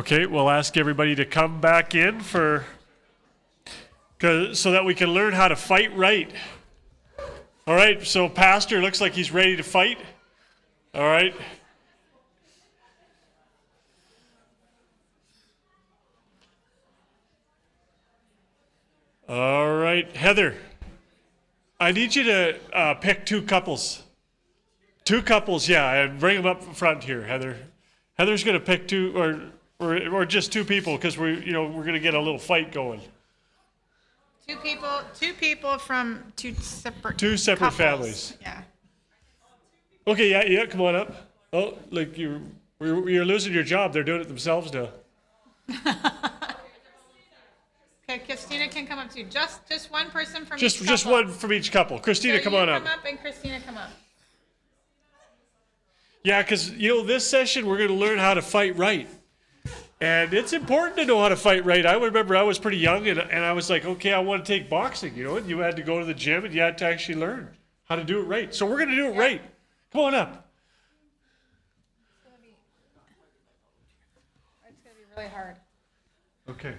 Okay, we'll ask everybody to come back in so that we can learn how to fight right. All right, so Pastor looks like he's ready to fight. All right. All right, Heather, I need you to pick two couples. Two couples, yeah, and bring them up front here, Heather. Heather's going to pick two, or just two people, because we're going to get a little fight going. Two people from two separate separate couples. Families. Yeah. Okay, yeah, come on up. Oh, like you're losing your job. They're doing it themselves now. Okay, Christina can come up too. Just one person from each couple. Just one from each couple. Christina, so come on up. Come up and Christina come up. Yeah, because this session we're going to learn how to fight right. And it's important to know how to fight right. I remember I was pretty young and I was like, okay, I want to take boxing, and you had to go to the gym and you had to actually learn how to do it right. So we're going to do it right. Come on up. It's going to be really hard. Okay.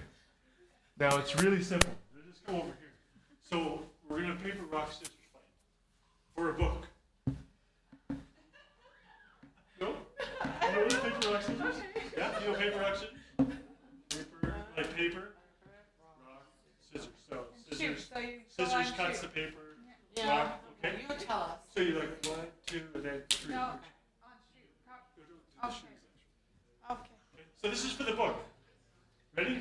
Now it's really simple. Just go over here. So we're going to paper, rock, scissors fight for a book. No? You know paper, rock, scissors? Yeah, you know paper, rock, scissors? Paper, rock, scissors. So scissors cuts the paper, rock, okay? You tell us. So you like 1, 2, and then 3. No, on shoot. Okay. So this is for the book. Ready?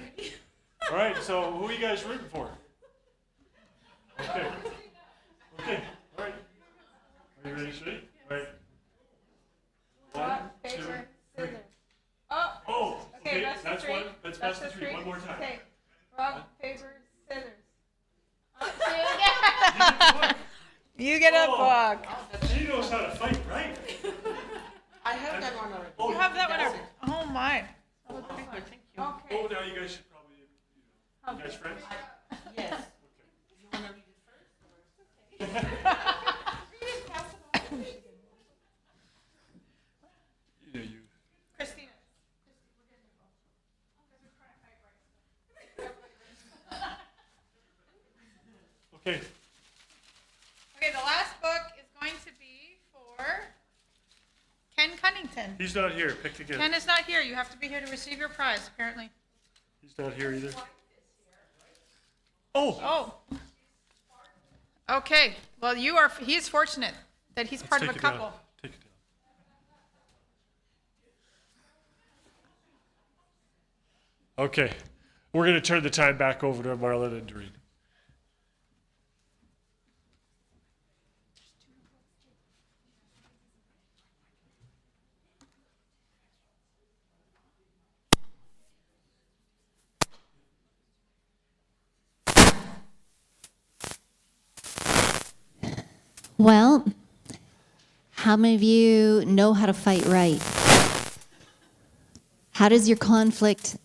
All right, so who are you guys rooting for? Okay. All right. Are you ready, Sheree? All right. 1, Rock, 2, paper, 3. scissors. Oh, okay, best of that's three. one. That's best of 3. One more time. Okay. Rock, paper, scissors. You get a book. She knows how to fight, right? I have that one already. You have that one already. Oh my. Oh, thank you. Okay. Oh, now you guys should probably, you guys friends? Yes. You want to read it first? Christina. Okay. Okay, the last book is going to be for Ken Cunnington. He's not here. Pick again. Ken is not here. You have to be here to receive your prize, apparently. He's not here either. Oh. Okay. Well, he is fortunate that he's part of a couple. Down. Take it down. Okay. We're going to turn the time back over to Marlon and Doreen. Well, how many of you know how to fight right? How does your conflict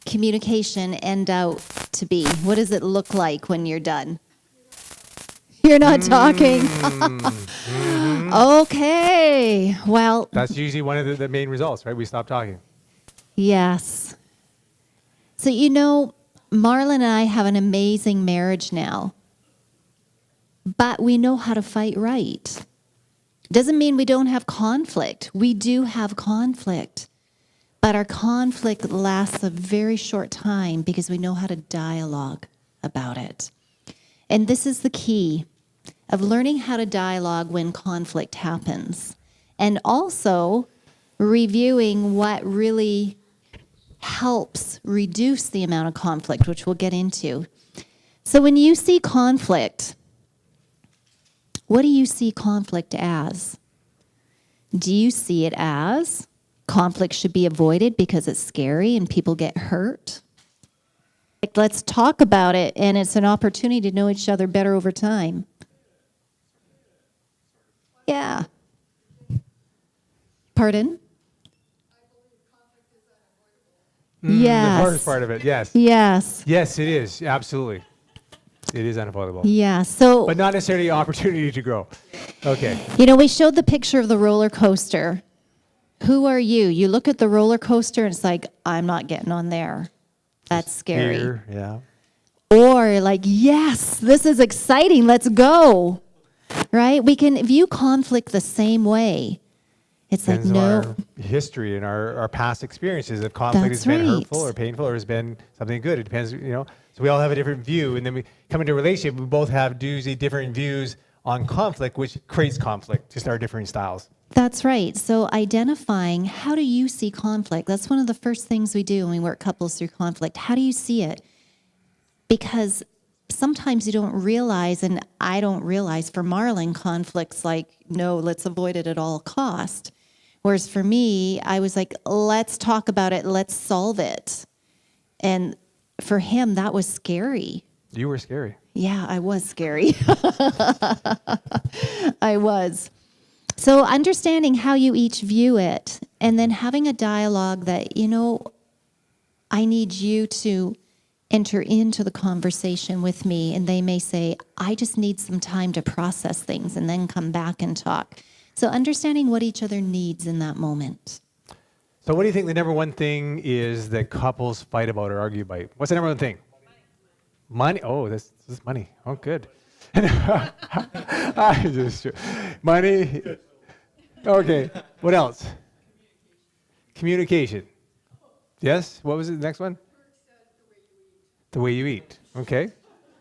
communication end out to be? What does it look like when you're done? You're not talking. Okay. Well, that's usually one of the main results, right? We stop talking. Yes. So, Marlon and I have an amazing marriage now. But we know how to fight right. Doesn't mean we don't have conflict. We do have conflict. But our conflict lasts a very short time because we know how to dialogue about it. And this is the key of learning how to dialogue when conflict happens. And also reviewing what really helps reduce the amount of conflict, which we'll get into. So when you see conflict, what do you see conflict as? Do you see it as conflict should be avoided because it's scary and people get hurt? Like, let's talk about it, and it's an opportunity to know each other better over time. Yeah. Pardon? Yes. The first part of it, yes. Yes. Yes, it is. Absolutely. It is unavoidable. Yeah. So, but not necessarily an opportunity to grow. Okay. We showed the picture of the roller coaster. Who are you? You look at the roller coaster and it's like, I'm not getting on there. That's scary. Fear, yeah. Or like, yes, this is exciting. Let's go. Right? We can view conflict the same way. It's like, Depends on no. our history and our past experiences. If conflict That's has been right. hurtful or painful or has been something good, it depends, So we all have a different view. And then we come into a relationship, we both have usually different views on conflict, which creates conflict, just our differing styles. That's right. So identifying, how do you see conflict? That's one of the first things we do when we work couples through conflict. How do you see it? Because sometimes you don't realize, and I don't realize, for Marlon, conflict's like, no, let's avoid it at all cost. Whereas for me, I was like, let's talk about it, let's solve it. And for him, that was scary. You were scary. Yeah, I was scary. I was. So understanding how you each view it, and then having a dialogue that, I need you to enter into the conversation with me, and they may say, I just need some time to process things and then come back and talk. So understanding what each other needs in that moment. So what do you think the number one thing is that couples fight about or argue about? What's the number one thing? Money. Oh, this is money. Oh, good. Money. Okay. What else? Communication. Yes. What was it? The next one? The way you eat. Okay.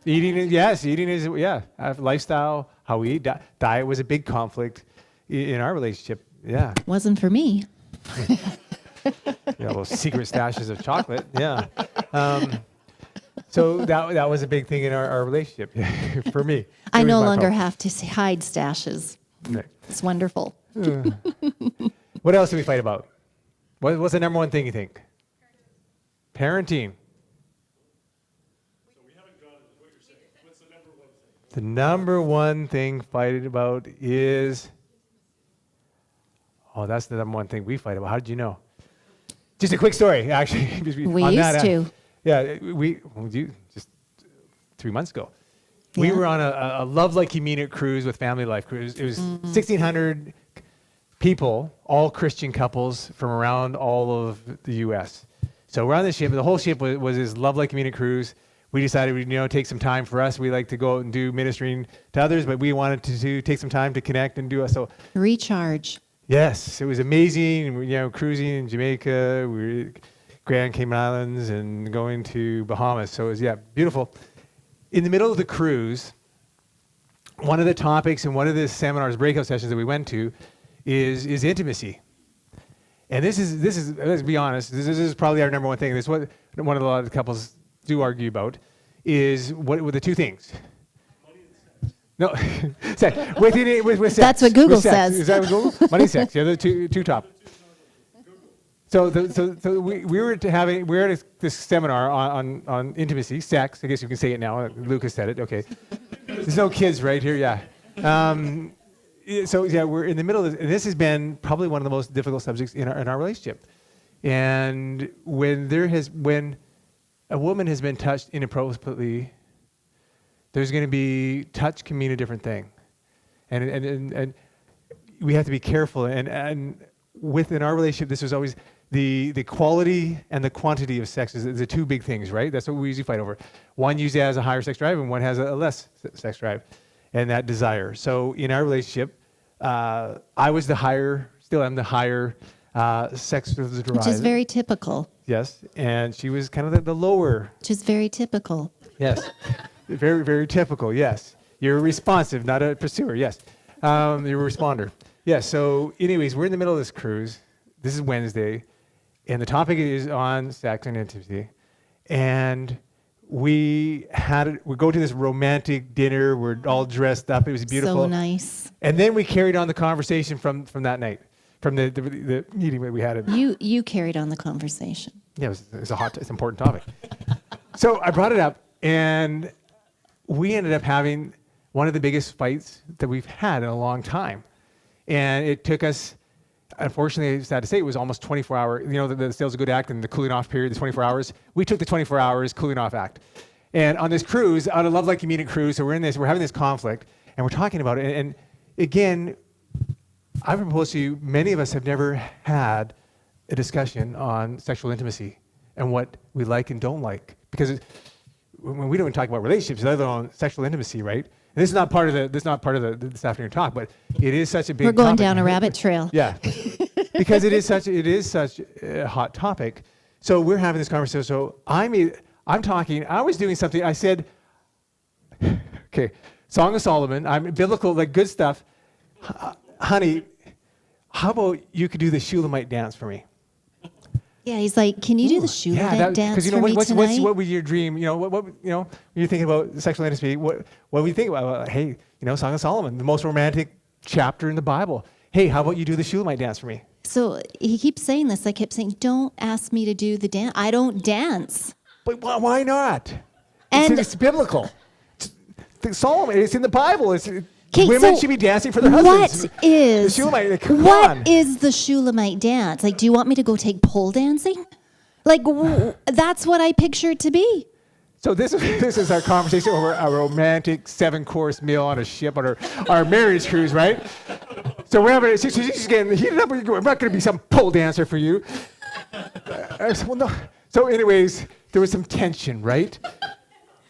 Eating is, yes. Eating is, yeah. Lifestyle, how we eat. Diet was a big conflict in our relationship. Yeah. Wasn't for me. Those secret stashes of chocolate. Yeah. So that was a big thing in our relationship for me. I It was no my longer problem. have to hide stashes. Right. It's wonderful. What else do we fight about? What's the number one thing you think? Parenting. The number one thing fighting about is, that's the number one thing we fight about. How did you know? Just a quick story, actually. We on used that, to. Yeah, just 3 months ago. We Yeah. were on a Love Like You Mean It cruise with Family Life Cruise. It was 1,600 people, all Christian couples from around all of the U.S. So we're on the ship. The whole ship was this Love Like You Mean It cruise. We decided we'd take some time for us. We like to go out and do ministering to others, but we wanted to take some time to connect and do us. So Recharge. yes, it was amazing. Cruising in Jamaica, we were Grand Cayman Islands, and going to Bahamas. So it was beautiful. In the middle of the cruise, one of the topics in one of the seminars, breakout sessions that we went to, is intimacy. And this is let's be honest, this is probably our number one thing. This is what one of a lot of couples do argue about, is what were the two things? No, sex. With sex. That's what Google With sex. says. Is that what Google? Money, sex. Yeah, the two top. So we were at this seminar on intimacy, sex. I guess you can say it now. Lucas said it. Okay. There's no kids right here. Yeah. We're in the middle of this, and this has been probably one of the most difficult subjects in our relationship. And when a woman has been touched inappropriately, there's going to be, touch can mean a different thing, and we have to be careful. And within our relationship, this was always the quality and the quantity of sex is the two big things, right? That's what we usually fight over. One usually has a higher sex drive, and one has a less sex drive, and that desire. So in our relationship, I was still am the higher sex drive. Which is very typical. Yes, and she was kind of the lower. Which is very typical. Yes. Very, very typical, yes. You're responsive, not a pursuer, yes. You're a responder. Yes, so anyways, we're in the middle of this cruise. This is Wednesday, and the topic is on sex and intimacy. And we go to this romantic dinner. We're all dressed up. It was beautiful. So nice. And then we carried on the conversation from that night, from the meeting that we had. You carried on the conversation. Yeah, it's an important topic. So I brought it up, and we ended up having one of the biggest fights that we've had in a long time. And it took us, unfortunately, it's sad to say, it was almost 24 hours. The Sales of Good Act and the cooling off period, the 24 hours. We took the 24 hours cooling off act. And on this cruise, on a Love Like You Mean It cruise, so we're having this conflict, and we're talking about it. And again, I propose to you, many of us have never had a discussion on sexual intimacy and what we like and don't like. Because when we don't even talk about relationships, let alone sexual intimacy, right? And this is not part of this afternoon talk, but it is such a big We're going topic. down a rabbit trail. Yeah, because it is such a hot topic. So we're having this conversation. So I'm talking. I was doing something. I said, okay, Song of Solomon. I'm biblical, like good stuff. Honey, how about you could do the Shulamite dance for me? Yeah, he's like, can you do the Shulamite dance because for me tonight? what was your dream? What when you're thinking about sexual intimacy, what do you think about? Hey, Song of Solomon, the most romantic chapter in the Bible. Hey, how about you do the Shulamite dance for me? So he keeps saying this. I kept saying, don't ask me to do the dance. I don't dance. But why not? And it's biblical. Solomon, it's in the Bible. Okay, women so should be dancing for their husbands. What is the Shulamite? Come what on. is the Shulamite dance? Like, do you want me to go take pole dancing? Like, that's what I picture it to be. So this is our conversation over a romantic 7-course meal on a ship on our marriage cruise, right? So we're having she's getting heated up. I'm not going to be some pole dancer for you. I said, well, no. So anyways, there was some tension, right?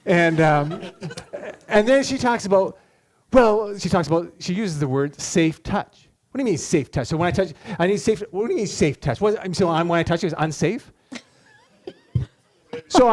And then she talks about. She uses the word safe touch. What do you mean safe touch? So when I touch, I need safe. What do you mean safe touch? When I touch it, is unsafe? So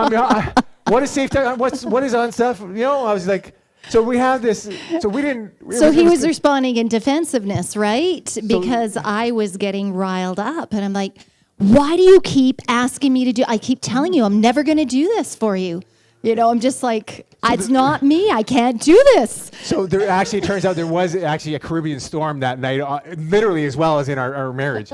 what is safe touch? What is unsafe? I was like, so we have this. So we didn't. So he was responding in defensiveness, right? Because I was getting riled up, and I'm like, why do you keep asking me to do? I keep telling you, I'm never going to do this for you. I'm just like, it's not me. I can't do this. So it turns out there was actually a Caribbean storm that night, literally as well as in our marriage.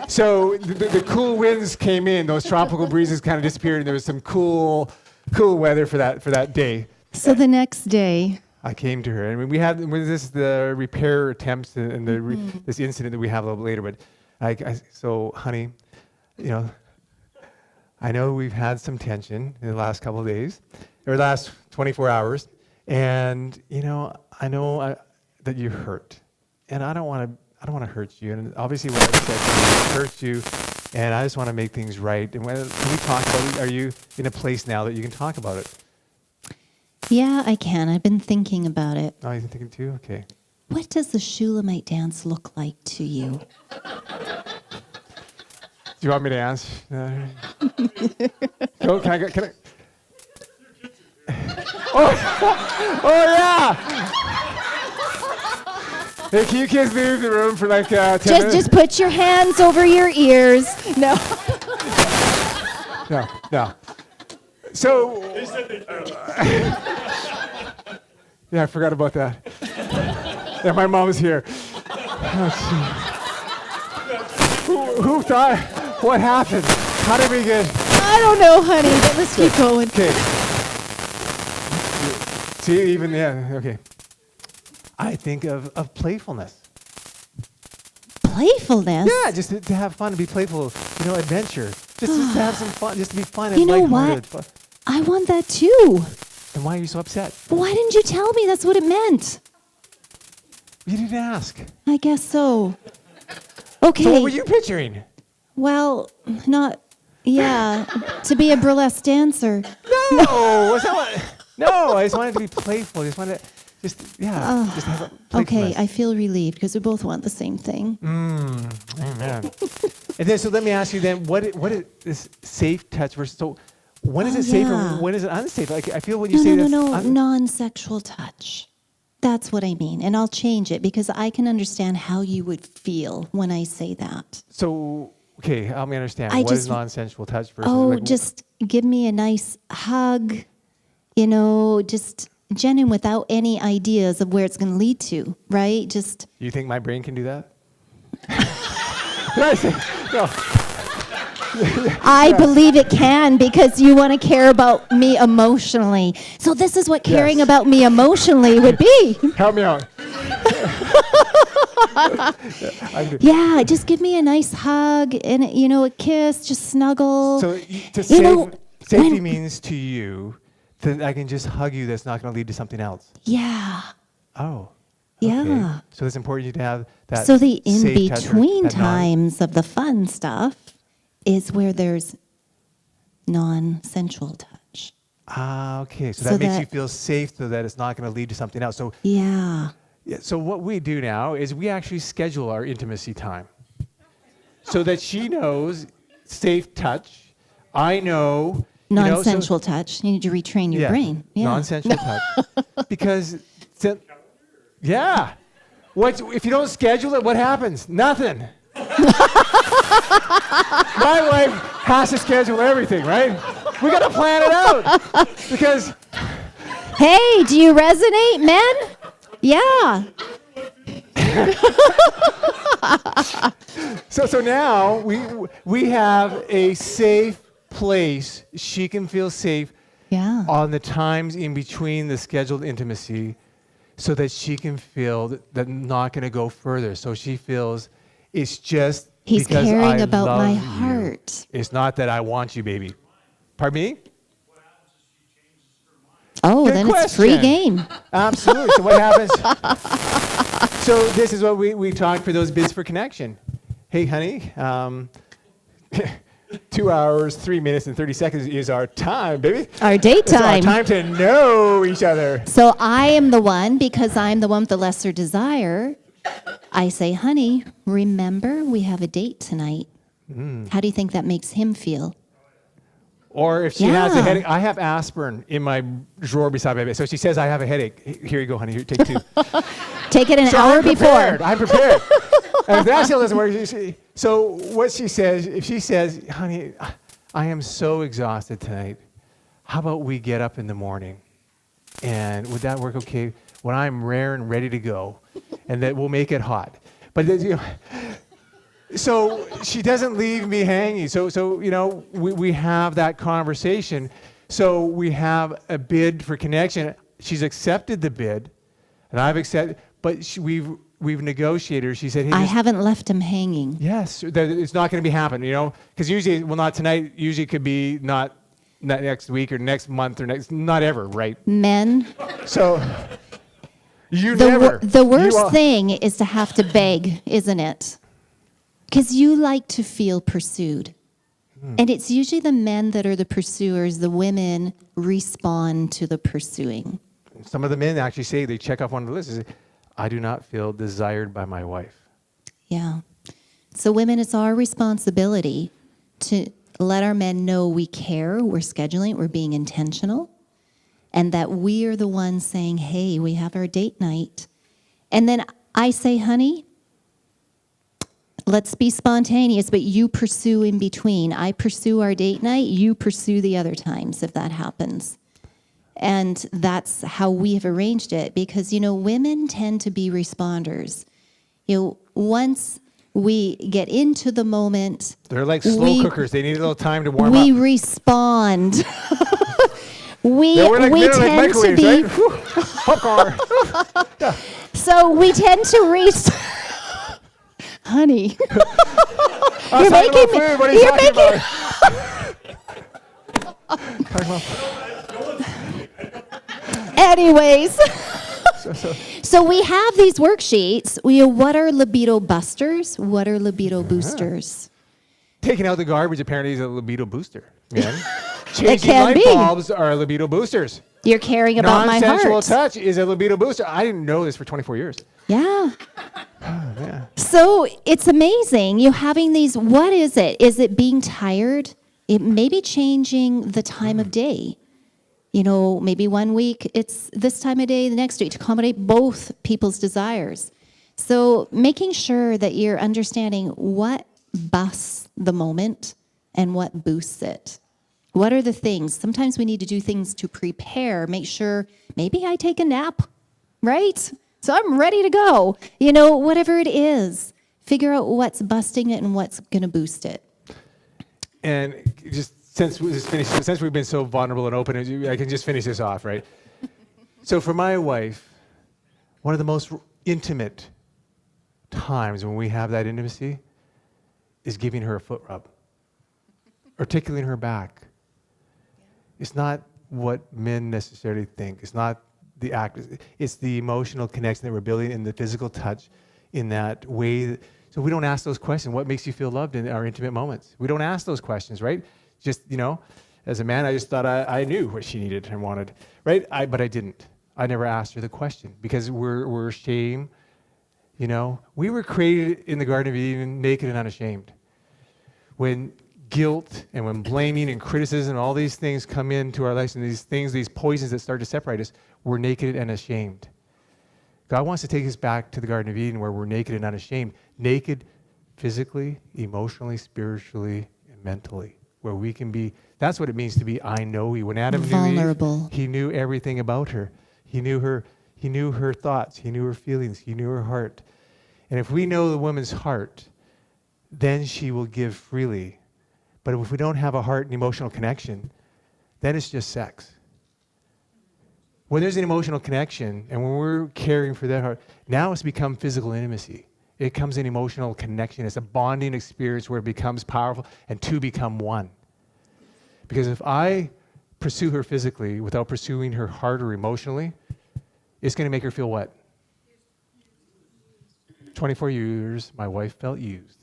So the cool winds came in, those tropical breezes kind of disappeared, and there was some cool weather for that day. So the next day, I came to her, and we had the repair attempts and this incident that we have a little later. But so, honey, I know we've had some tension in the last couple of days, or last 24 hours, and I know that you hurt, and I don't want to hurt you, and obviously what I said hurt you, and I just want to make things right. And can we talk about it? Are you in a place now that you can talk about it? Yeah, I can. I've been thinking about it. Oh, you've been thinking too? Okay. What does the Shulamite dance look like to you? Do you want me to answer? Can I? Oh yeah! Hey, can you kids leave the room for like 10 minutes? Just put your hands over your ears. No. No. So. Yeah, I forgot about that. Yeah, my mom's here. Who thought? What happened? How did we get? I don't know, honey, but let's keep going. Okay. See, okay. I think of playfulness. Playfulness? Yeah, just to have fun, to be playful, adventure. Just to have some fun, just to be fun and You know lighthearted. what? I want that too. And why are you so upset? Why didn't you tell me that's what it meant? You didn't ask. I guess so. Okay. So what were you picturing? Well, to be a burlesque dancer. No, was that what? No, I just wanted to be playful. I just wanted to, just have a playfulness. Okay, I feel relieved because we both want the same thing. Amen. And then, so let me ask you then, what is this safe touch versus, so when is it safe and when is it unsafe? Like, I feel when you say No, non-sexual touch. That's what I mean. And I'll change it because I can understand how you would feel when I say that. So, okay, help me understand. What is non-sensual touch versus? Just give me a nice hug, just genuine without any ideas of where it's going to lead to, right? Just. You think my brain can do that? No. I believe it can because you want to care about me emotionally. So this is what caring about me emotionally would be. Help me out. Yeah, just give me a nice hug and a kiss, just snuggle. So safety means to you that I can just hug you that's not going to lead to something else. Yeah. Oh, Yeah. So it's important to have that. So the in safe touch or between that times of the fun stuff is where there's non-sensual touch. Okay. So So that makes you that- feel safe, so that it's not going to lead to something else. So Yeah. yeah, so what we do now is we actually schedule our intimacy time, so that she knows safe touch. I know. Non-sensual touch. You need to retrain your brain. Yeah. Non-sensual touch. Because, yeah. If you don't schedule it, what happens? Nothing. My wife has to schedule everything, right? We got to plan it out. Because, Hey, do you resonate, men? Yeah. so now we have a safe place. She can feel safe Yeah. on the times in between the scheduled intimacy, so that she can feel that not going to go further. So she feels it's just He's because caring I about love my you. heart. It's not that I want you, baby. Pardon me? Oh, Good then it's free question. game. Absolutely. So what happens? So this is what we talked for those bids for connection. Hey, honey, 2 hours, 3 minutes, and 30 seconds is our time, baby. Our date It's our time. time to know each other. So I am the one, because I'm the one with the lesser desire. I say, honey, remember we have a date tonight. How do you think that makes him feel? Or if she has a Yeah. headache, I have aspirin in my drawer beside my bed. So she says, I have a headache. Here you go, honey. Here, take 2. Take it an So hour I'm prepared. before. I'm prepared. And if that still doesn't work, so what she says, if she says, honey, I am so exhausted tonight, how about we get up in the morning? And would that work okay? When I'm rare and ready to go, and that we'll make it hot. But so she doesn't leave me hanging. So we have that conversation. So we have a bid for connection. She's accepted the bid, and I've accepted. But we've negotiated. She said, "Hey, I haven't left him hanging. yes, that it's not going to be happening. Because usually, well, not tonight. Usually, it could be not next week or next month or not ever, right? Men, So you the never. the You worst are- thing is to have to beg, isn't it? Because you like to feel pursued. And it's usually the men that are the pursuers, the women respond to the pursuing. Some of the men actually say, they check off one of the lists. They say, I do not feel desired by my wife. Yeah. So, women, it's our responsibility to let our men know we care, we're scheduling, we're being intentional, and that we are the ones saying, hey, we have our date night. And then I say, honey, let's be spontaneous, but you pursue in between. I pursue our date night, you pursue the other times if that happens. And that's how we have arranged it, because, women tend to be responders. Once we get into the moment, They're like slow cookers. They need a little time to warm we up. respond. we Yeah, we're like tend to microwaves, be right? Whew. Popcorn. so we tend to honey. I was You're talking making about me- food. What are you you're talking making- about? Talking about- Anyways, so- so we have these worksheets. What are libido busters? What are libido boosters? Taking out the garbage apparently is a libido booster. Man. Changing can light be. bulbs are libido boosters. You're caring about my Non-sensual heart. touch is a libido booster. I didn't know this for 24 years. Yeah. Yeah. So it's amazing. You having these, what is it? Is it being tired? It may be changing the time of day. Maybe one week it's this time of day, the next week, to accommodate both people's desires. So making sure that you're understanding what busts the moment and what boosts it. What are the things? Sometimes we need to do things to prepare, make sure maybe I take a nap, right? So I'm ready to go. Whatever it is, figure out what's busting it and what's going to boost it. And just since we've been so vulnerable and open, I can just finish this off, right? So for my wife, one of the most intimate times when we have that intimacy is giving her a foot rub or tickling her back. It's not what men necessarily think. It's not the act. It's the emotional connection that we're building in the physical touch in that way. So we don't ask those questions. What makes you feel loved in our intimate moments? We don't ask those questions, right? Just, as a man, I just thought I knew what she needed and wanted, right? But I didn't. I never asked her the question because we're ashamed. We were created in the Garden of Eden naked and unashamed. When guilt and when blaming and criticism and all these things come into our lives and these poisons that start to separate us, we're naked and ashamed. God wants to take us back to the Garden of Eden where we're naked and unashamed. Naked physically, emotionally, spiritually, and mentally. Where we can be, that's what it means to be I know you. When Adam vulnerable. knew Eve, he knew everything about her. He knew her thoughts, he knew her feelings, he knew her heart. And if we know the woman's heart, then she will give freely. But if we don't have a heart and emotional connection, then it's just sex. When there's an emotional connection and when we're caring for that heart, now it's become physical intimacy. It comes in emotional connection. It's a bonding experience where it becomes powerful and two become one. Because if I pursue her physically without pursuing her heart or emotionally, it's going to make her feel what? 24 years, my wife felt used.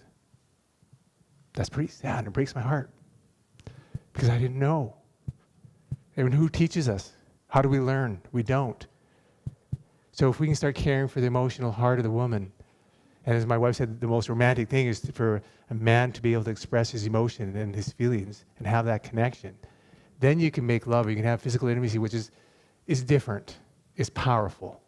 That's pretty sad. It breaks my heart. Because I didn't know. And who teaches us? How do we learn? We don't. So if we can start caring for the emotional heart of the woman, and as my wife said, the most romantic thing is for a man to be able to express his emotion and his feelings and have that connection. Then you can make love. You can have physical intimacy, which is different. It's powerful.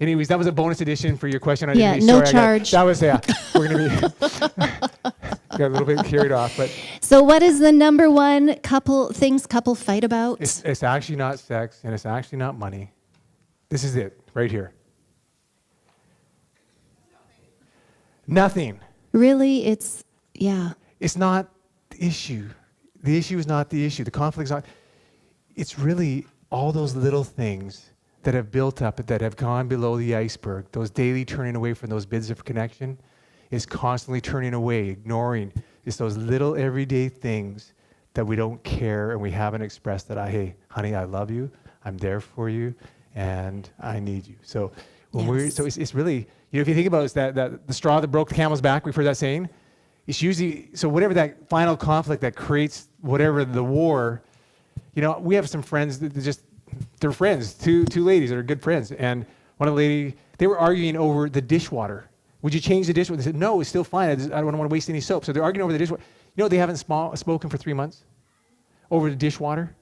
Anyways, that was a bonus edition for your question. Yeah, no charge. That was, yeah. We're going to be got a little bit carried off. But So what is the number one couple fight about? it's actually not sex, and it's actually not money. This is it, right here. Nothing. Really, it's not the issue. The issue is not the issue. The conflict's not. It's really all those little things that have built up, that have gone below the iceberg, those daily turning away from those bids of connection, is constantly turning away, ignoring. It's those little everyday things that we don't care and we haven't expressed that, hey, honey, I love you, I'm there for you, and I need you. So it's really, if you think about it, it's that the straw that broke the camel's back, we've heard that saying. It's usually, so whatever that final conflict that creates whatever the war, we have some friends that they're friends, two ladies that are good friends. And one of the ladies, they were arguing over the dishwater. Would you change the dishwater? They said, no, it's still fine. I don't want to waste any soap. So they're arguing over the dishwater. They haven't spoken for 3 months over the dishwater.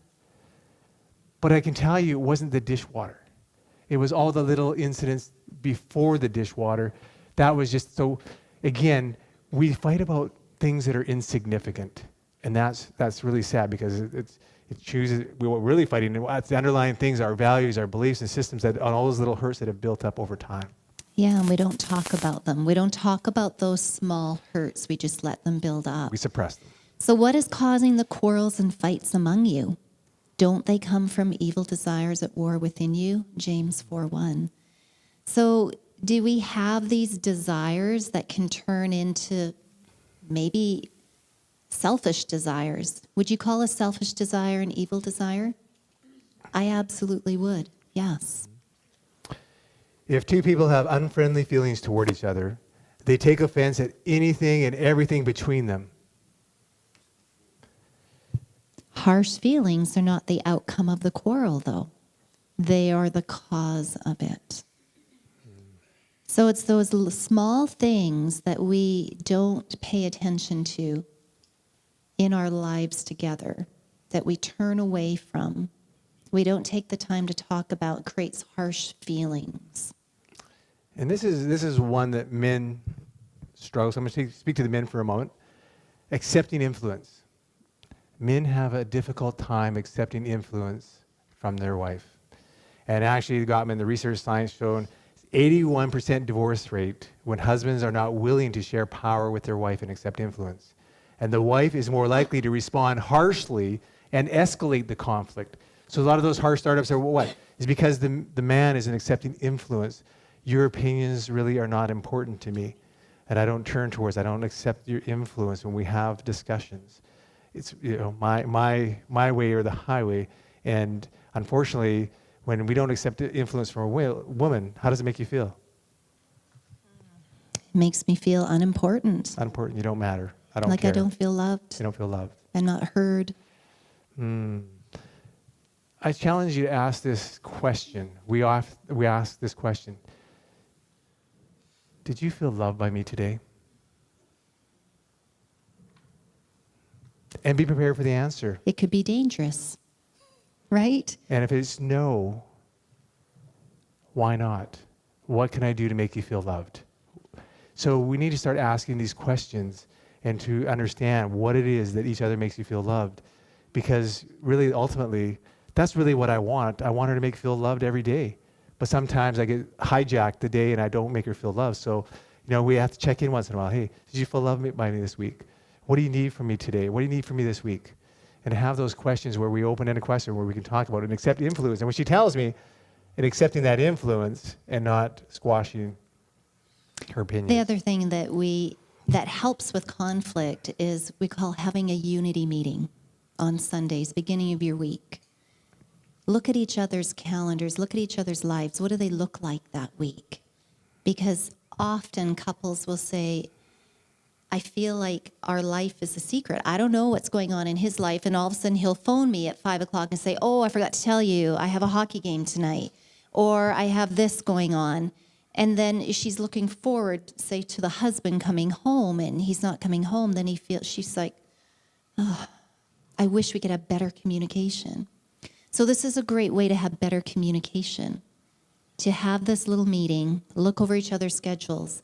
But I can tell you it wasn't the dishwater. It was all the little incidents before the dishwater. That was just so, again, we fight about things that are insignificant. And that's really sad because it chooses, what we're really fighting, the underlying things, our values, our beliefs and systems, that on all those little hurts that have built up over time. Yeah, and we don't talk about them. We don't talk about those small hurts. We just let them build up. We suppress them. So what is causing the quarrels and fights among you? Don't they come from evil desires at war within you? James 4:1. So do we have these desires that can turn into maybe selfish desires? Would you call a selfish desire an evil desire? I absolutely would, yes. If two people have unfriendly feelings toward each other, they take offense at anything and everything between them. Harsh feelings are not the outcome of the quarrel, though. They are the cause of it. So it's those small things that we don't pay attention to in our lives together, that we turn away from. We don't take the time to talk about, creates harsh feelings. And this is one that men struggle. So I'm going to speak to the men for a moment. Accepting influence. Men have a difficult time accepting influence from their wife. And actually, Gottman, the research science shown 81% divorce rate when husbands are not willing to share power with their wife and accept influence. And the wife is more likely to respond harshly and escalate the conflict. So a lot of those harsh startups are what? Is because the man isn't accepting influence. Your opinions really are not important to me. And I don't turn towards, I don't accept your influence when we have discussions. It's my way or the highway. And unfortunately, when we don't accept influence from a woman, how does it make you feel? It makes me feel unimportant. Unimportant. You don't matter. I don't Like care. I don't feel loved. You don't feel loved. I'm not heard. I challenge you to ask this question. We ask this question. Did you feel loved by me today? And be prepared for the answer. It could be dangerous, right? And if it's no, why not? What can I do to make you feel loved? So we need to start asking these questions and to understand what it is that each other makes you feel loved. Because really, ultimately, that's really what I want. I want her to make feel loved every day. But sometimes I get hijacked the day and I don't make her feel loved. So, we have to check in once in a while. Hey, did you feel loved by me this week? What do you need from me today? What do you need from me this week? And have those questions where we open in a question where we can talk about it and accept influence. And when she tells me, and accepting that influence and not squashing her opinions. The other thing that helps with conflict is we call having a unity meeting on Sundays, beginning of your week. Look at each other's calendars, look at each other's lives. What do they look like that week? Because often couples will say, I feel like our life is a secret. I don't know what's going on in his life. And all of a sudden he'll phone me at 5 o'clock and say, oh, I forgot to tell you, I have a hockey game tonight. Or I have this going on. And then she's looking forward, say, to the husband coming home, and he's not coming home. Then she's like, oh, I wish we could have better communication. So this is a great way to have better communication, to have this little meeting, look over each other's schedules,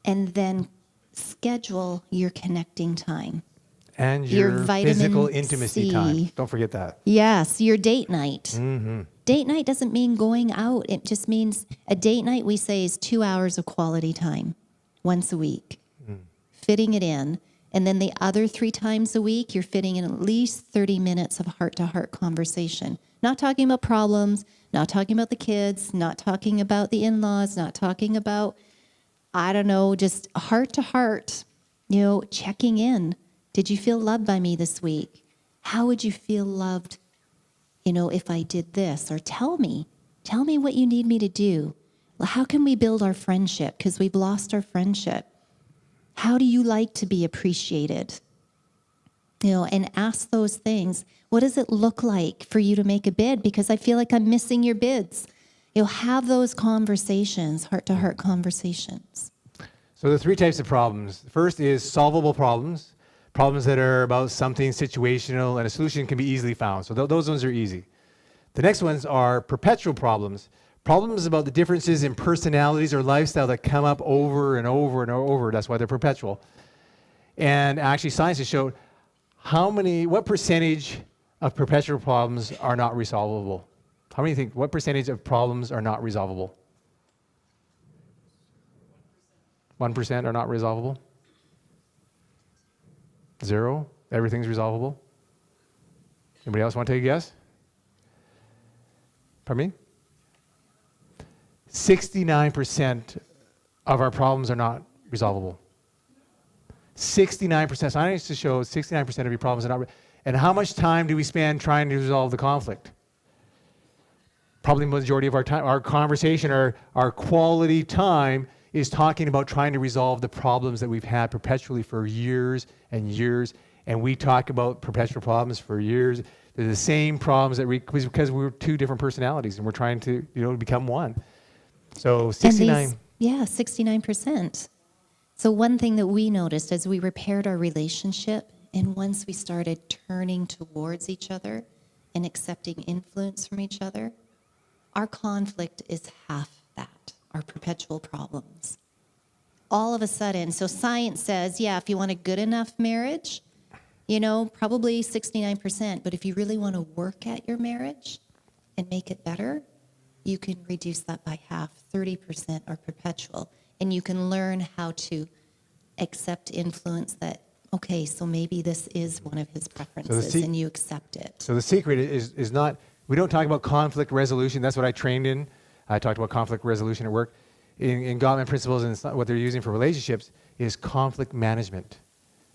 and then schedule your connecting time. And your your vitamin physical intimacy C. time. Don't forget that. Yes, your date night. Mm-hmm. Date night doesn't mean going out. It just means a date night, we say, is 2 hours of quality time once a week, fitting it in. And then the other 3 times a week, you're fitting in at least 30 minutes of heart-to-heart conversation. Not talking about problems, not talking about the kids, not talking about the in-laws, not talking about, I don't know, just heart-to-heart, checking in. Did you feel loved by me this week? How would you feel loved, if I did this? Or tell me what you need me to do. How can we build our friendship? Because we've lost our friendship. How do you like to be appreciated? And ask those things. What does it look like for you to make a bid? Because I feel like I'm missing your bids. Have those conversations, heart-to-heart conversations. So the 3 types of problems. The first is solvable problems. Problems that are about something situational and a solution can be easily found. So those ones are easy. The next ones are perpetual problems. Problems about the differences in personalities or lifestyle that come up over and over and over. That's why they're perpetual. And actually science has showed what percentage of perpetual problems are not resolvable? How many think, what percentage of problems are not resolvable? 1% are not resolvable? 0? Everything's resolvable? Anybody else want to take a guess? Pardon me? 69% of our problems are not resolvable. 69%. Science to show 69% of your problems are not. And how much time do we spend trying to resolve the conflict? Probably the majority of our time, our conversation, our quality time is talking about trying to resolve the problems that we've had perpetually for years and years. And we talk about perpetual problems for years. They're the same problems because we're 2 different personalities and we're trying to, become one. So 69. 69%. So one thing that we noticed as we repaired our relationship, and once we started turning towards each other and accepting influence from each other, our conflict is half that, our perpetual problems. All of a sudden, so science says, if you want a good enough marriage, probably 69%. But if you really want to work at your marriage and make it better, you can reduce that by half. 30% are perpetual. And you can learn how to accept influence that, okay, so maybe this is one of his preferences, and you accept it. So the secret is not, we don't talk about conflict resolution. That's what I trained in. I talked about conflict resolution at work. In Gottman principles, and it's not what they're using for relationships, is conflict management.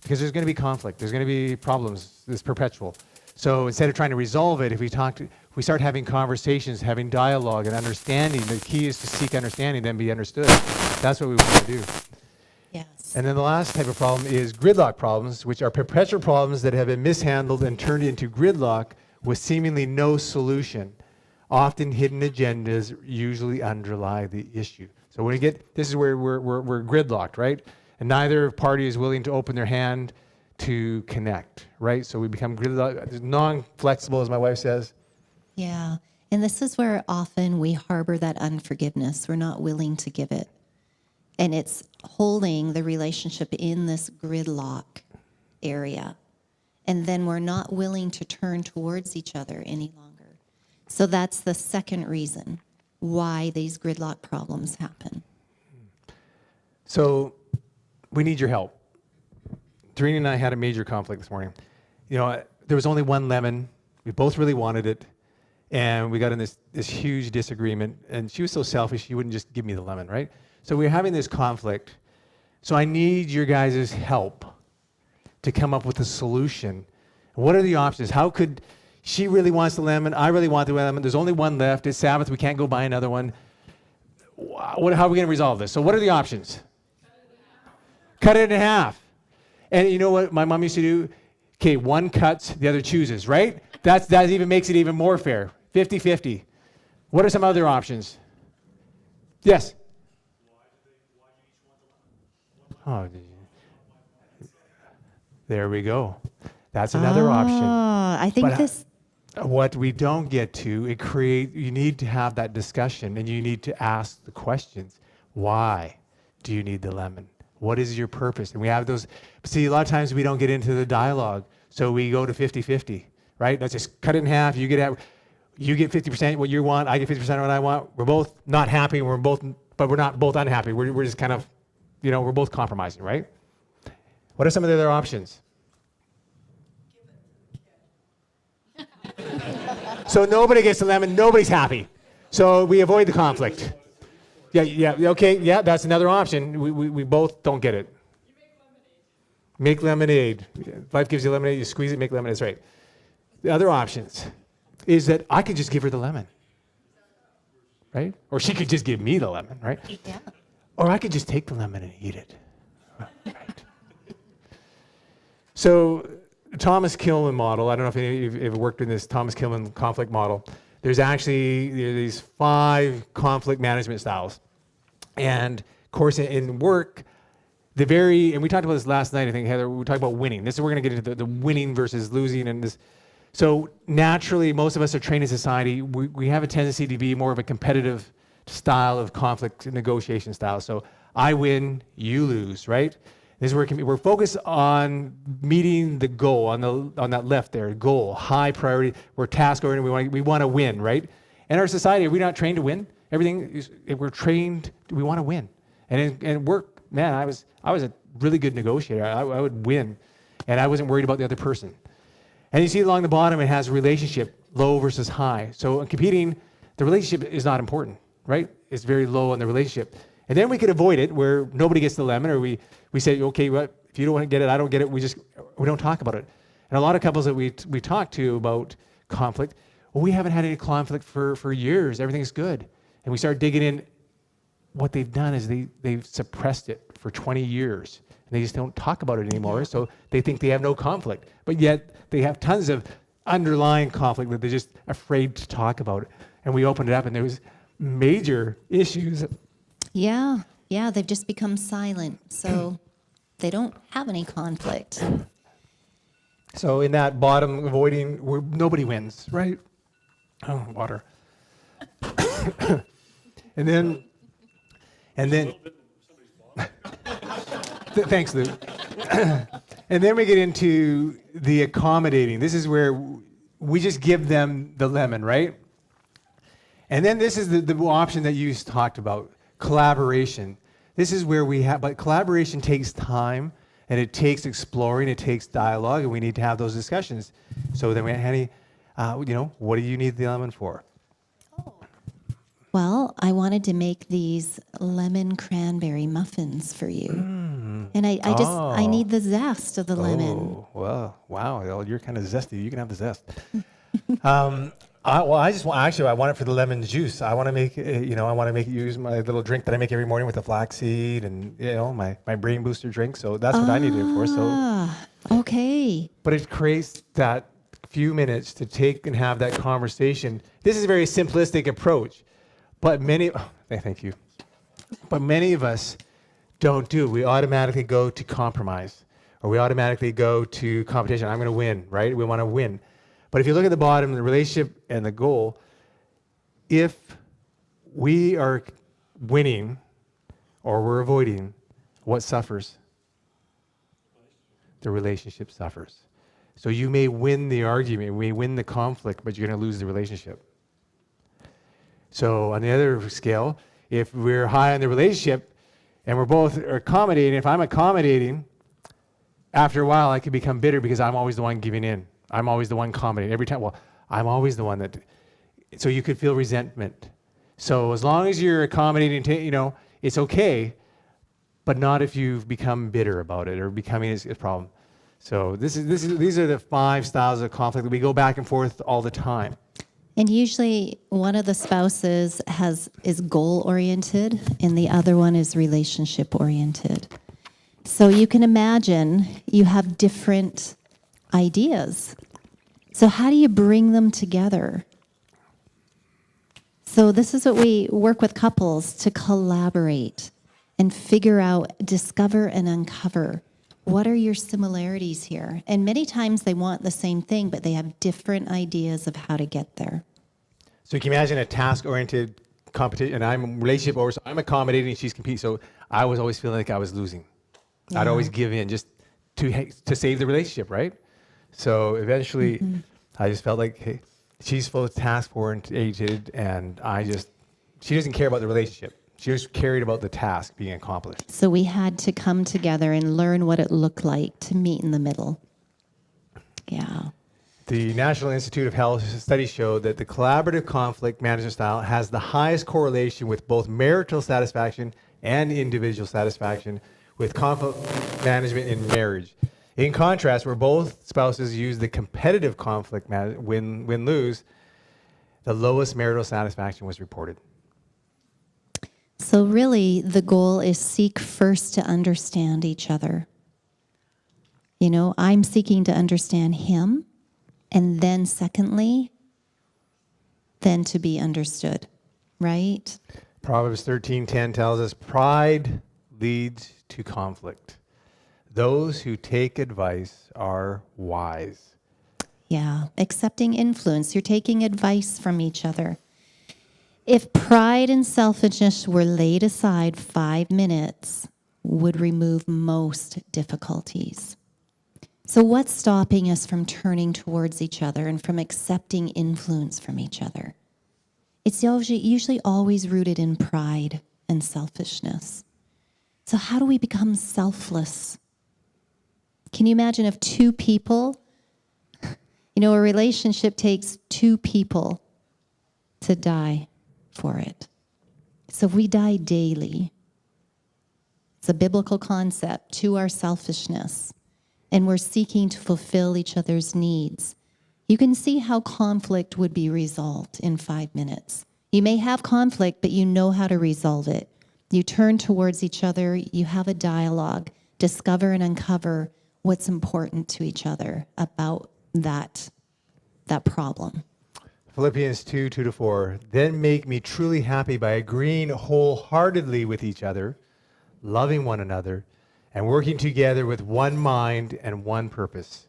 Because there's going to be conflict. There's going to be problems. It's perpetual. So instead of trying to resolve it, if we start having conversations, having dialogue and understanding. The key is to seek understanding, then be understood. That's what we want to do. Yes. And then the last type of problem is gridlock problems, which are perpetual problems that have been mishandled and turned into gridlock with seemingly no solution. Often hidden agendas usually underlie the issue. So when we get, this is where we're gridlocked, right? And neither party is willing to open their hand to connect, right? So we become gridlocked, non-flexible, as my wife says. Yeah. And this is where often we harbor that unforgiveness. We're not willing to give it. And it's holding the relationship in this gridlock area. And then we're not willing to turn towards each other any longer. So that's the second reason why these gridlock problems happen. So we need your help. Doreen and I had a major conflict this morning. You know, there was only one lemon. We both really wanted it. And we got in this huge disagreement. And she was so selfish, she wouldn't just give me the lemon, right? So we were having this conflict. So I need your guys' help to come up with a solution. What are the options? How could, she really wants the lemon, I really want the lemon, there's only one left, it's Sabbath, we can't go buy another one. How are we going to resolve this? So what are the options? Cut it in half. And you know what my mom used to do? Okay, one cuts, the other chooses, right? That even makes it even more fair. 50-50. What are some other options? Yes? Oh, there we go. That's another option. I think But this... what we don't get to, you need to have that discussion and you need to ask the questions. Why do you need the lemon? What is your purpose? And we have those, see, a lot of times we don't get into the dialogue. So we go to 50-50, right? Let's just cut it in half. You get 50% what you want, I get 50% what I want. We're both not happy, but we're not both unhappy. We're just kind of, we're both compromising, right? What are some of the other options? So nobody gets the lemon, nobody's happy. So we avoid the conflict. Yeah, okay, yeah, that's another option. We both don't get it. Make lemonade. Life gives you lemonade, you squeeze it, make lemonade, that's right. The other options is that I could just give her the lemon, right? Or she could just give me the lemon, right? Yeah. Or I could just take the lemon and eat it, right? So Thomas Kilmann model, I don't know if any of you have ever worked in this Thomas Kilmann conflict model. There's actually these 5 conflict management styles. And of course in work, and we talked about this last night, I think, Heather, we talked about winning. We're going to get into the winning versus losing and this. So naturally, most of us are trained in society. We have a tendency to be more of a competitive style of conflict negotiation style. So I win, you lose, right? This is where we're focused on meeting the goal on that left there. Goal, high priority. We're task oriented. We want to win, right? In our society, are we not trained to win? We're trained. We want to win. And in work, man, I was a really good negotiator. I would win, and I wasn't worried about the other person. And you see along the bottom, it has relationship, low versus high. So in competing, the relationship is not important, right? It's very low on the relationship. And then we could avoid it where nobody gets the lemon, or we say, okay, well, if you don't get it, I don't get it. We don't talk about it. And a lot of couples that we talk to about conflict, well, we haven't had any conflict for years. Everything's good. And we start digging in. What they've done is they've suppressed it for 20 years. And they just don't talk about it anymore. So they think they have no conflict. But yet they have tons of underlying conflict that they're just afraid to talk about. And we opened it up and there was major issues. Yeah, they've just become silent. So they don't have any conflict. So in that bottom avoiding, nobody wins, right? Oh, water. and then thanks, Lou. And then we get into the accommodating. This is where we just give them the lemon, right? And then this is the option that you talked about, collaboration. This is where but collaboration takes time, and it takes exploring, it takes dialogue, and we need to have those discussions. So then, Henny, what do you need the lemon for? Well, I wanted to make these lemon cranberry muffins for you. And I need the zest of the lemon. Oh, well, wow. Well, you're kind of zesty. You can have the zest. I want it for the lemon juice. I want to make it use my little drink that I make every morning with the flaxseed and my brain booster drink. So that's what I need it for. So Okay. but it creates that few minutes to take and have that conversation. This is a very simplistic approach, but thank you. But many of us don't do. We automatically go to compromise, or we automatically go to competition. I'm going to win, right? We want to win. But if you look at the bottom, the relationship and the goal, if we are winning or we're avoiding, what suffers? The relationship suffers. So you may win the argument, you may win the conflict, but you're going to lose the relationship. So on the other scale, if we're high on the relationship and we're both accommodating, if I'm accommodating, after a while I can become bitter because I'm always the one giving in. I'm always the one accommodating. Every time, I'm always the one that... So you could feel resentment. So as long as you're accommodating, it's okay, but not if you've become bitter about it or becoming a problem. So these are the 5 styles of conflict that we go back and forth all the time. And usually one of the spouses is goal-oriented and the other one is relationship-oriented. So you can imagine you have different ideas. So how do you bring them together? So this is what we work with couples to collaborate and figure out, discover and uncover. What are your similarities here? And many times they want the same thing, but they have different ideas of how to get there. So you can imagine a task-oriented competition, and I'm relationship over, so I'm accommodating, she's competing. So I was always feeling like I was losing. Yeah. I'd always give in just to save the relationship, right? So eventually, I just felt like, hey, she's full of task-oriented, and she doesn't care about the relationship. She was carried about the task being accomplished. So we had to come together and learn what it looked like to meet in the middle. Yeah. The National Institute of Health studies show that the collaborative conflict management style has the highest correlation with both marital satisfaction and individual satisfaction with conflict management in marriage. In contrast, where both spouses use the competitive conflict win-lose, the lowest marital satisfaction was reported. So really, the goal is seek first to understand each other. I'm seeking to understand him, and then secondly, then to be understood, right? Proverbs 13:10 tells us, pride leads to conflict. Those who take advice are wise. Yeah, accepting influence. You're taking advice from each other. If pride and selfishness were laid aside, 5 minutes would remove most difficulties. So what's stopping us from turning towards each other and from accepting influence from each other? It's usually always rooted in pride and selfishness. So how do we become selfless? Can you imagine if 2 people, a relationship takes 2 people to die for it. So if we die daily, it's a biblical concept, to our selfishness, and we're seeking to fulfill each other's needs, you can see how conflict would be resolved in 5 minutes. You may have conflict, but you know how to resolve it. You turn towards each other, you have a dialogue, discover and uncover what's important to each other about that problem. Philippians 2:2-4. Then make me truly happy by agreeing wholeheartedly with each other, loving one another, and working together with one mind and one purpose.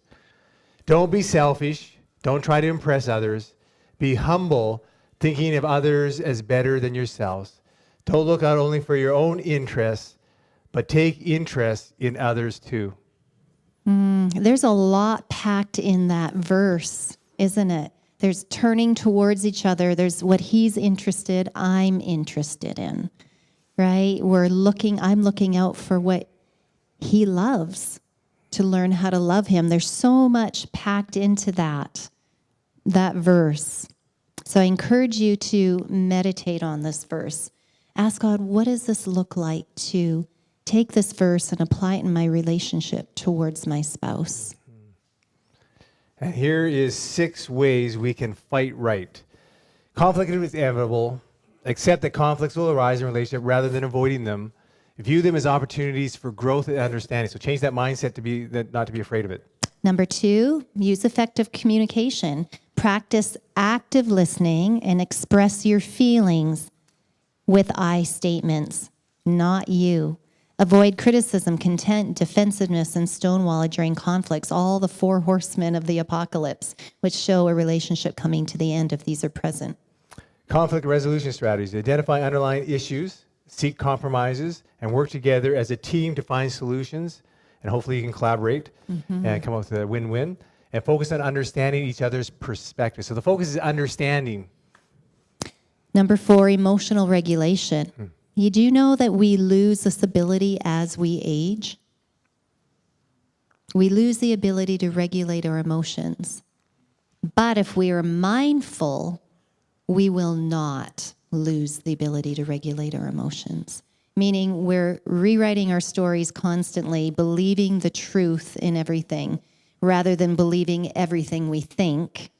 Don't be selfish. Don't try to impress others. Be humble, thinking of others as better than yourselves. Don't look out only for your own interests, but take interest in others too. There's a lot packed in that verse, isn't it? There's turning towards each other. There's what he's interested, I'm interested in, right? I'm looking out for what he loves, to learn how to love him. There's so much packed into that verse. So I encourage you to meditate on this verse. Ask God, what does this look like to take this verse and apply it in my relationship towards my spouse? And here is 6 ways we can fight right. Conflict is inevitable. Accept that conflicts will arise in a relationship rather than avoiding them. View them as opportunities for growth and understanding. So change that mindset not to be afraid of it. Number 2, use effective communication. Practice active listening and express your feelings with I statements, not you. Avoid criticism, contempt, defensiveness, and stonewall during conflicts. All the 4 horsemen of the apocalypse, which show a relationship coming to the end if these are present. Conflict resolution strategies. Identify underlying issues, seek compromises, and work together as a team to find solutions. And hopefully you can collaborate and come up with a win-win. And focus on understanding each other's perspective. So the focus is understanding. Number 4, emotional regulation. You do know that we lose this ability as we age? We lose the ability to regulate our emotions. But if we are mindful, we will not lose the ability to regulate our emotions. Meaning we're rewriting our stories constantly, believing the truth in everything, rather than believing everything we think,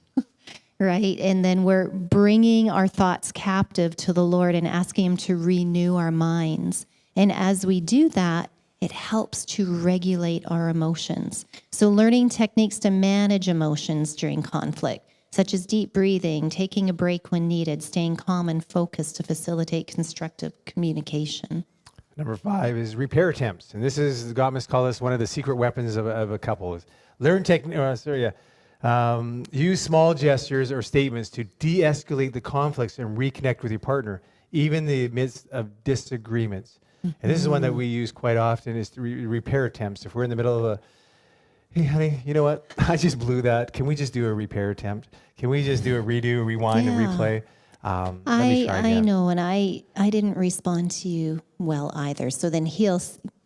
right? And then we're bringing our thoughts captive to the Lord and asking Him to renew our minds. And as we do that, it helps to regulate our emotions. So learning techniques to manage emotions during conflict, such as deep breathing, taking a break when needed, staying calm and focused to facilitate constructive communication. Number 5 is repair attempts. And this is, Gottman's call this one of the secret weapons of a couple. Use small gestures or statements to de-escalate the conflicts and reconnect with your partner, even in the midst of disagreements. And this is one that we use quite often, is repair attempts. If we're in the middle of a, hey, honey, you know what? I just blew that. Can we just do a repair attempt? Can we just do a redo, rewind, and replay? I know, and I didn't respond to you well either. So then he'll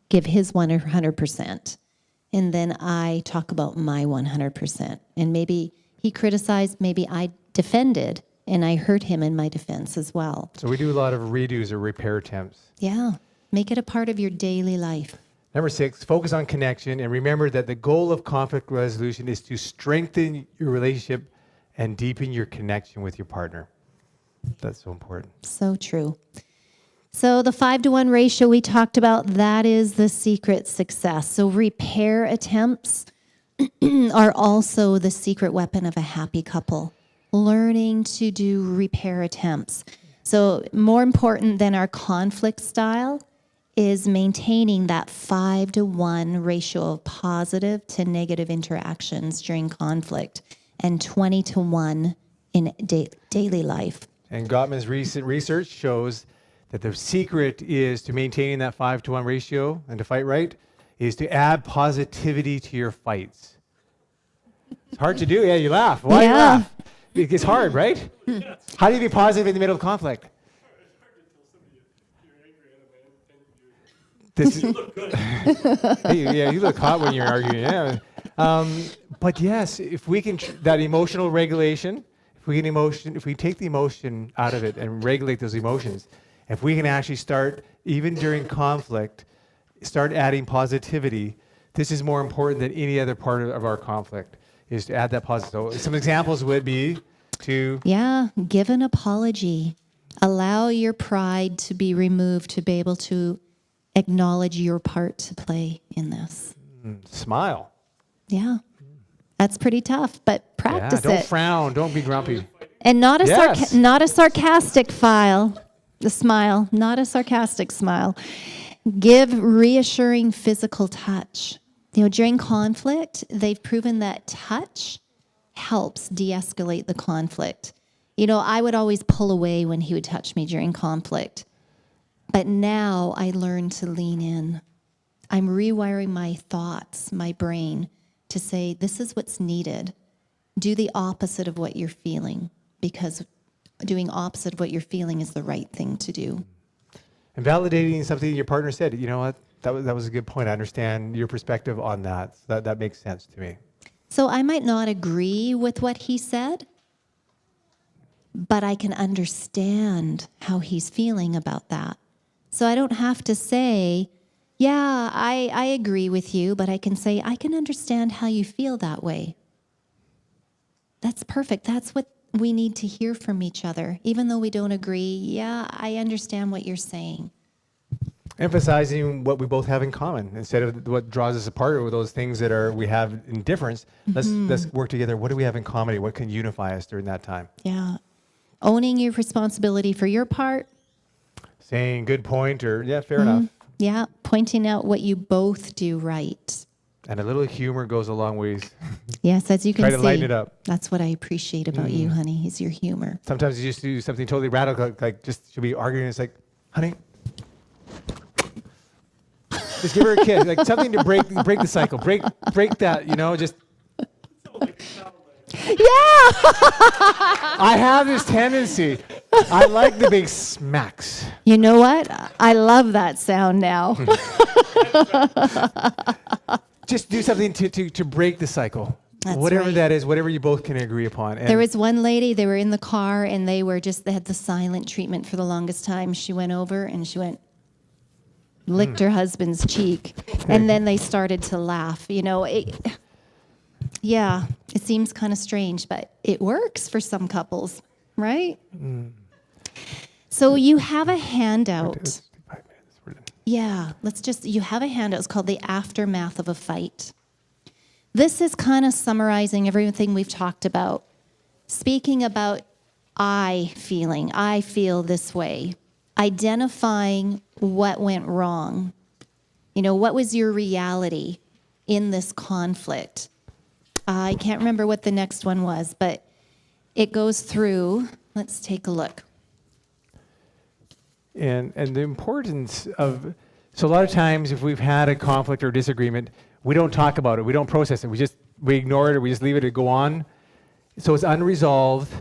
give his 100%. And then I talk about my 100%. And maybe he criticized, maybe I defended, and I hurt him in my defense as well. So we do a lot of redos or repair attempts. Yeah. Make it a part of your daily life. Number 6, focus on connection, and remember that the goal of conflict resolution is to strengthen your relationship and deepen your connection with your partner. That's so important. So true. So the 5-to-1 ratio we talked about, that is the secret success. So repair attempts are also the secret weapon of a happy couple. Learning to do repair attempts. So more important than our conflict style is maintaining that 5-to-1 ratio of positive to negative interactions during conflict and 20-to-1 in daily life. And Gottman's recent research shows that the secret is to maintaining that 5-to-1 ratio and to fight right is to add positivity to your fights. It's hard to do. Yeah, you laugh. Why you laugh? It's hard, right? How do you be positive in the middle of conflict? This is, hey, you look hot when you're arguing. Yeah. But yes, if we can, that emotional regulation, if we take the emotion out of it and regulate those emotions, if we can actually start, even during conflict, start adding positivity, this is more important than any other part of our conflict, is to add that positive. So some examples would be to... Yeah, give an apology. Allow your pride to be removed to be able to acknowledge your part to play in this. Smile. Yeah. That's pretty tough, but practice don't it. Frown. Don't be grumpy. And not a sarcastic smile, not a sarcastic smile. Give reassuring physical touch. During conflict, they've proven that touch helps de-escalate the conflict. I would always pull away when he would touch me during conflict. But now I learn to lean in. I'm rewiring my thoughts, my brain, to say, this is what's needed. Do the opposite of what you're feeling, because doing opposite of what you're feeling is the right thing to do. And validating something your partner said, you know what, that was a good point. I understand your perspective on that. So that makes sense to me. So I might not agree with what he said, but I can understand how he's feeling about that. So I don't have to say, yeah, I agree with you, but I can say, I can understand how you feel that way. That's perfect. That's what we need to hear from each other. Even though we don't agree, yeah, I understand what you're saying. Emphasizing what we both have in common instead of what draws us apart or those things that we have in difference. Let's work together. What do we have in common? What can unify us during that time? Yeah. Owning your responsibility for your part. Saying good point or fair enough. Yeah. Pointing out what you both do right. And a little humor goes a long ways. Yes, as you can see. Try to lighten it up. That's what I appreciate about you, honey, is your humor. Sometimes you just do something totally radical, like just should be arguing. It's like, honey, just give her a kiss, like something to break the cycle, break that, just. Yeah. I have this tendency. I like the big smacks. You know what? I love that sound now. Just do something to break the cycle. That's whatever right. that is, whatever you both can agree upon. And There was one lady, they were in the car and they had the silent treatment for the longest time. She went over and she licked her husband's cheek. And then they started to laugh. It seems kind of strange, but it works for some couples, right? So you have a handout. Yeah, you have a handout. It's called The Aftermath of a Fight. This is kind of summarizing everything we've talked about. Speaking about I feel this way. Identifying what went wrong. What was your reality in this conflict? I can't remember what the next one was, but it goes through. Let's take a look. And the importance of, so a lot of times if we've had a conflict or disagreement, we don't talk about it, we don't process it, we ignore it or we just leave it to go on. So it's unresolved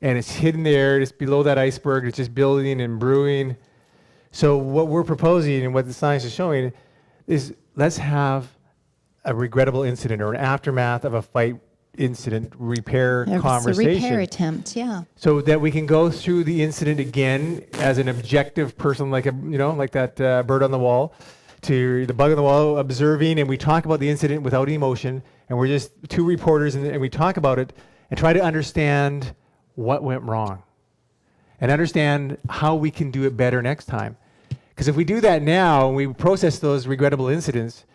and it's hidden there, it's below that iceberg, it's just building and brewing. So what we're proposing and what the science is showing is let's have a regrettable incident or an aftermath of a fight incident repair conversation. It's a repair attempt, yeah. So that we can go through the incident again as an objective person, like that bird on the wall, to the bug on the wall, observing, and we talk about the incident without emotion, and we're just two reporters, and we talk about it and try to understand what went wrong and understand how we can do it better next time. Because if we do that now and we process those regrettable incidents,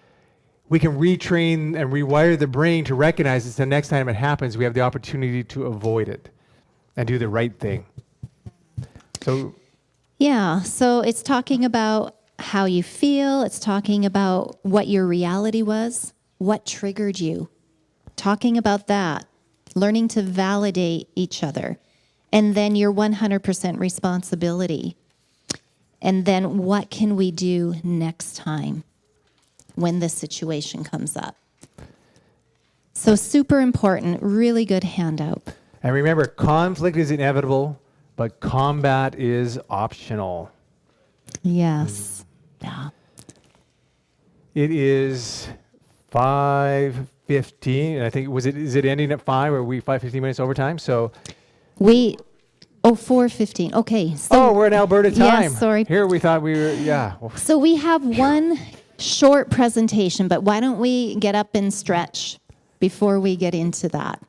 we can retrain and rewire the brain to recognize that the next time it happens, we have the opportunity to avoid it and do the right thing. So it's talking about how you feel. It's talking about what your reality was, what triggered you. Talking about that, learning to validate each other, and then your 100% responsibility. And then what can we do next time when this situation comes up? So super important, really good handout. And remember, conflict is inevitable, but combat is optional. Yes. Yeah. It is 5:15, and I think is it ending at 5 or are we 5:15 minutes overtime? So 4:15. Okay. So we're in Alberta time. Yes, sorry. Here we thought we were, So we have one short presentation, but why don't we get up and stretch before we get into that?